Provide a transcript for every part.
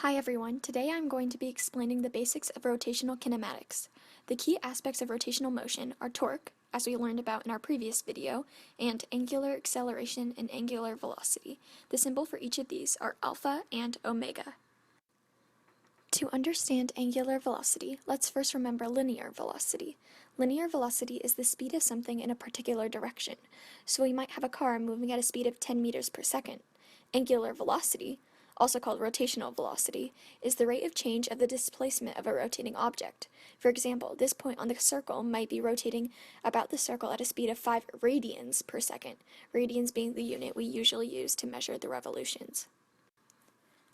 Hi everyone, today I'm going to be explaining the basics of rotational kinematics. The key aspects of rotational motion are torque, as we learned about in our previous video, and angular acceleration and angular velocity. The symbol for each of these are alpha and omega. To understand angular velocity, let's first remember linear velocity. Linear velocity is the speed of something in a particular direction, so we might have a car moving at a speed of 10 meters per second. Angular velocity, also called rotational velocity, is the rate of change of the displacement of a rotating object. For example, this point on the circle might be rotating about the circle at a speed of 5 radians per second, radians being the unit we usually use to measure the revolutions.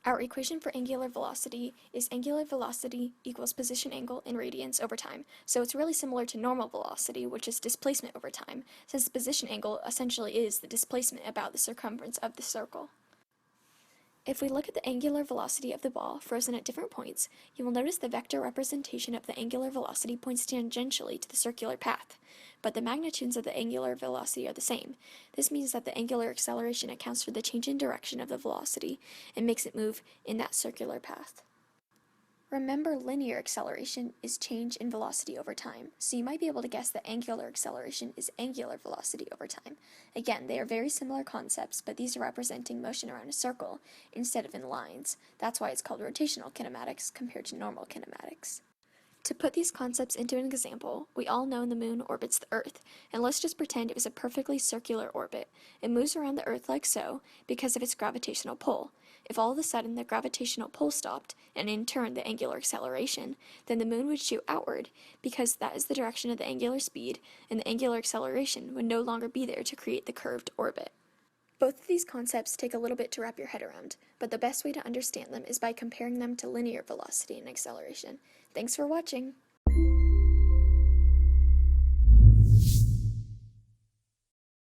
Our equation for angular velocity is angular velocity equals position angle in radians over time, so it's really similar to normal velocity, which is displacement over time, since the position angle essentially is the displacement about the circumference of the circle. If we look at the angular velocity of the ball frozen at different points, you will notice the vector representation of the angular velocity points tangentially to the circular path, but the magnitudes of the angular velocity are the same. This means that the angular acceleration accounts for the change in direction of the velocity and makes it move in that circular path. Remember, linear acceleration is change in velocity over time, so you might be able to guess that angular acceleration is angular velocity over time. Again, they are very similar concepts, but these are representing motion around a circle instead of in lines. That's why it's called rotational kinematics compared to normal kinematics. To put these concepts into an example, we all know the moon orbits the Earth, and let's just pretend it was a perfectly circular orbit. It moves around the Earth like so because of its gravitational pull. If all of a sudden the gravitational pull stopped, and in turn the angular acceleration, then the moon would shoot outward because that is the direction of the angular speed, and the angular acceleration would no longer be there to create the curved orbit. Both of these concepts take a little bit to wrap your head around, but the best way to understand them is by comparing them to linear velocity and acceleration. Thanks for watching!